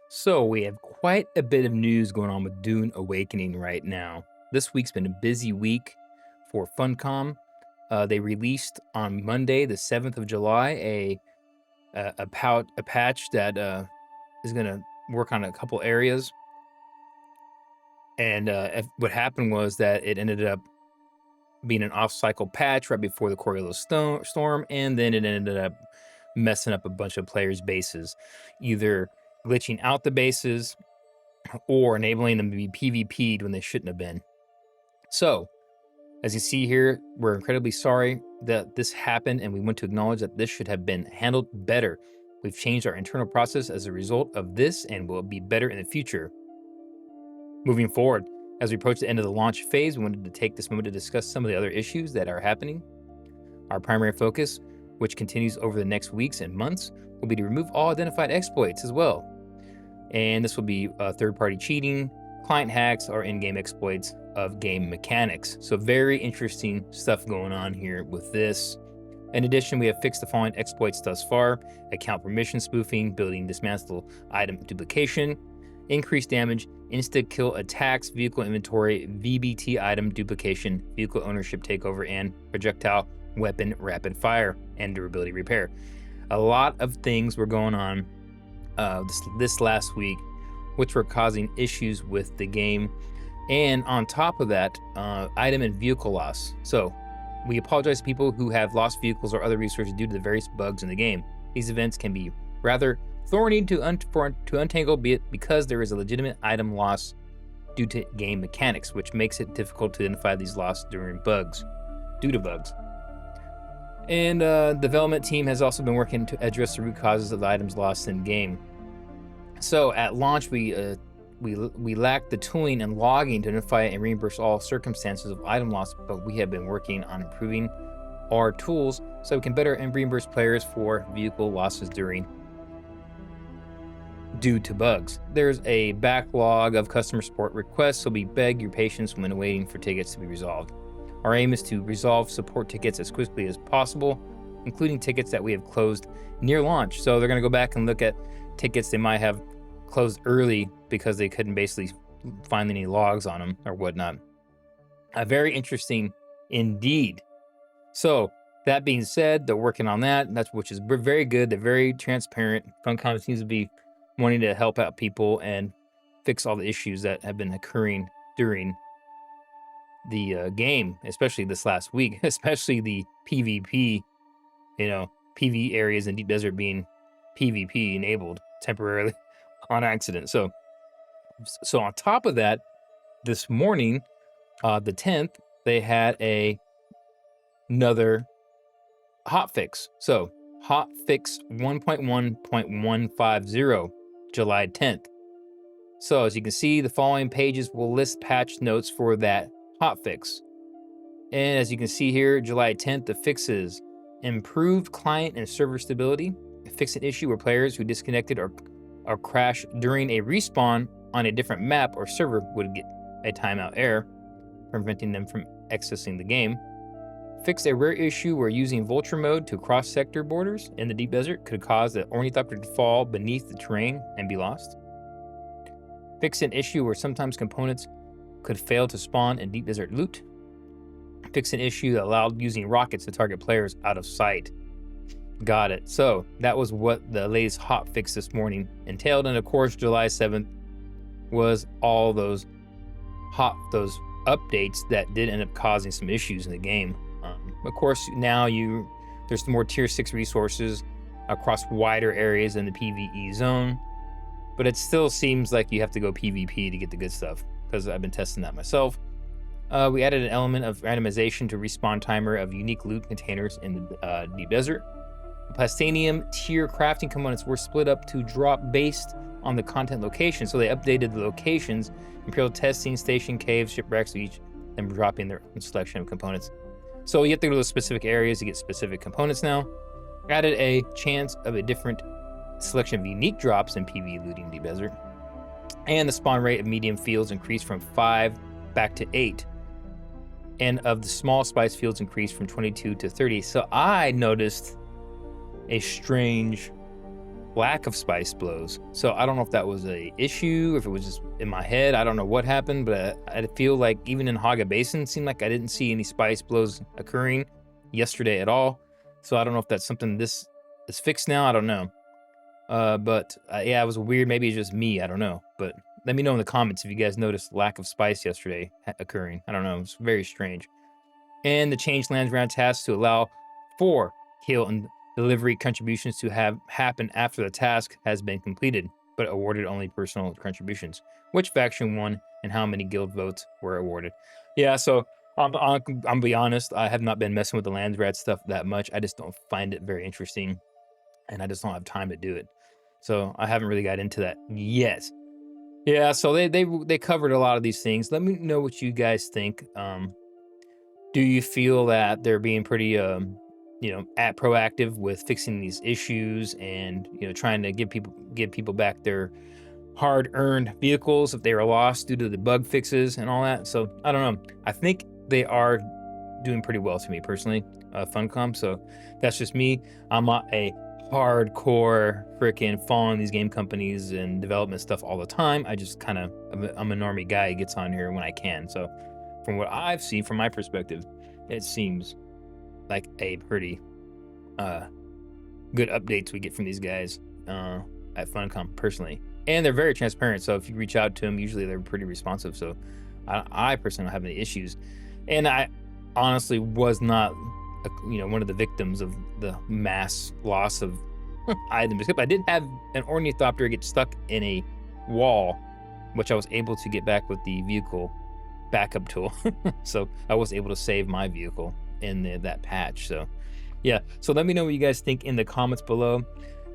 So we have quite a bit of news going on with Dune Awakening right now. This week's been a busy week for Funcom. They released on Monday, the 7th of July, a patch that is going to work on a couple areas. And what happened was that it ended up being an off-cycle patch right before the Coriolis storm, and then it ended up messing up a bunch of players' bases, either glitching out the bases or enabling them to be PvP'd when they shouldn't have been. So, as you see here, we're incredibly sorry that this happened, and we want to acknowledge that this should have been handled better. We've changed our internal process as a result of this and will be better in the future. Moving forward, as we approach the end of the launch phase, we wanted to take this moment to discuss some of the other issues that are happening. Our primary focus, which continues over the next weeks and months, will be to remove all identified exploits as well. And this will be third-party cheating, client hacks, or in-game exploits of game mechanics. So very interesting stuff going on here with this. In addition, we have fixed the following exploits thus far: account permission spoofing, building dismantle item duplication, increased damage, insta-kill attacks, vehicle inventory, VBT item duplication, vehicle ownership takeover, and projectile weapon rapid fire and durability repair. A lot of things were going on this last week, which were causing issues with the game. And on top of that, item and vehicle loss. So we apologize to people who have lost vehicles or other resources due to the various bugs in the game. These events can be rather thorny to untangle, be it because there is a legitimate item loss due to game mechanics, which makes it difficult to identify these losses due to bugs. And the development team has also been working to address the root causes of the items lost in game. So at launch, we lacked the tooling and logging to identify and reimburse all circumstances of item loss, but we have been working on improving our tools so we can better reimburse players for vehicle losses due to bugs. There's a backlog of customer support requests, so we beg your patience when waiting for tickets to be resolved. Our aim is to resolve support tickets as quickly as possible, including tickets that we have closed near launch. So they're going to go back and look at tickets they might have closed early because they couldn't basically find any logs on them or whatnot. Very interesting indeed. So that being said, they're working on that, which is very good. They're very transparent. Funcom seems to be wanting to help out people and fix all the issues that have been occurring during the game, especially this last week, especially the PvP, PV areas in Deep Desert being PvP enabled temporarily on accident. So on top of that, this morning, the 10th, they had another hotfix. So hotfix 1.1.150, July 10th. So as you can see, the following pages will list patch notes for that hotfix. And as you can see here, July 10th, the fixes: improved client and server stability, fix an issue where players who disconnected or crashed during a respawn on a different map or server would get a timeout error, preventing them from accessing the game. Fix a rare issue where using vulture mode to cross sector borders in the deep desert could cause the ornithopter to fall beneath the terrain and be lost. Fix an issue where sometimes components could fail to spawn in deep desert loot. Fix an issue that allowed using rockets to target players out of sight. Got it. So that was what the latest hotfix this morning entailed. And of course, July 7th was all those updates that did end up causing some issues in the game. Of course, now there's more tier 6 resources across wider areas in the PvE zone, but it still seems like you have to go PvP to get the good stuff, because I've been testing that myself. We added an element of randomization to respawn timer of unique loot containers in the Deep Desert. Plastanium tier crafting components were split up to drop based on the content location, so they updated the locations: Imperial Testing Station, caves, shipwrecks, each them dropping their own selection of components. So you have to go to those specific areas to get specific components now. Added a chance of a different selection of unique drops in PvE looting Deep Desert. And the spawn rate of medium fields increased from 5 back to 8. And of the small spice fields increased from 22 to 30. So I noticed a strange lack of spice blows. So I don't know if that was a issue, if it was just in my head. I don't know what happened, but I feel like even in Haga Basin, it seemed like I didn't see any spice blows occurring yesterday at all. So I don't know if that's something this is fixed now. I don't know. But yeah, it was weird. Maybe it's just me. I don't know. But let me know in the comments if you guys noticed lack of spice yesterday occurring. I don't know. It's very strange. And the change lands round tasks to allow for kill and delivery contributions to have happen after the task has been completed, but awarded only personal contributions. Which faction won and how many guild votes were awarded? Yeah, so I'm be honest, I have not been messing with the lands rat stuff that much. I just don't find it very interesting, and I just don't have time to do it. So I haven't really got into that yet. Yeah, so they covered a lot of these things. Let me know what you guys think. Do you feel that they're being pretty, at proactive with fixing these issues and trying to give people back their hard-earned vehicles if they were lost due to the bug fixes and all that? So I don't know. I think they are doing pretty well to me personally, Funcom. So that's just me. I'm not a hardcore freaking following these game companies and development stuff all the time. I just kind of I'm a normie guy who gets on here when I can. So from what I've seen from my perspective, it seems like a pretty good updates we get from these guys at Funcom personally. And they're very transparent. So if you reach out to them, usually they're pretty responsive. So I personally don't have any issues. And I honestly was not, one of the victims of the mass loss of items. Except I did have an ornithopter get stuck in a wall, which I was able to get back with the vehicle backup tool. So I was able to save my vehicle in that patch. So yeah, so let me know what you guys think in the comments below,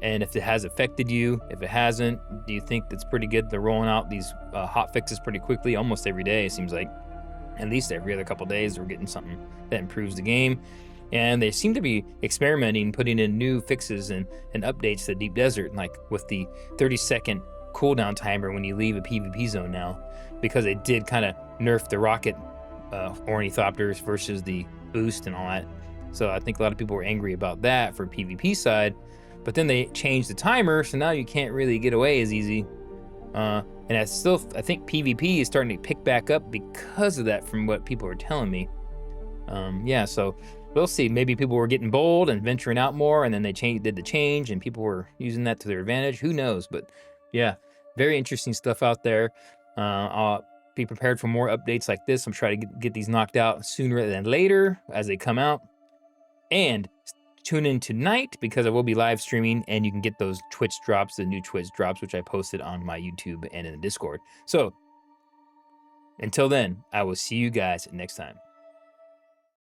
and if it has affected you. If it hasn't, do you think that's pretty good? They're rolling out these hot fixes pretty quickly, almost every day it seems like. At least every other couple days we're getting something that improves the game, and they seem to be experimenting, putting in new fixes and updates to Deep Desert, like with the 30-second cooldown timer when you leave a PvP zone now, because they did kind of nerf the rocket ornithopters versus the boost and all that. So I think a lot of people were angry about that for PvP side, but then they changed the timer, so now you can't really get away as easy. And I think PvP is starting to pick back up because of that, from what people are telling me. Yeah, so we'll see. Maybe people were getting bold and venturing out more, and then they did the change, and people were using that to their advantage. Who knows? But yeah, very interesting stuff out there. I'll be prepared for more updates like this. I'm trying to get these knocked out sooner than later as they come out. And tune in tonight, because I will be live streaming, and you can get those Twitch drops, the new Twitch drops, which I posted on my YouTube and in the Discord. So until then, I will see you guys next time.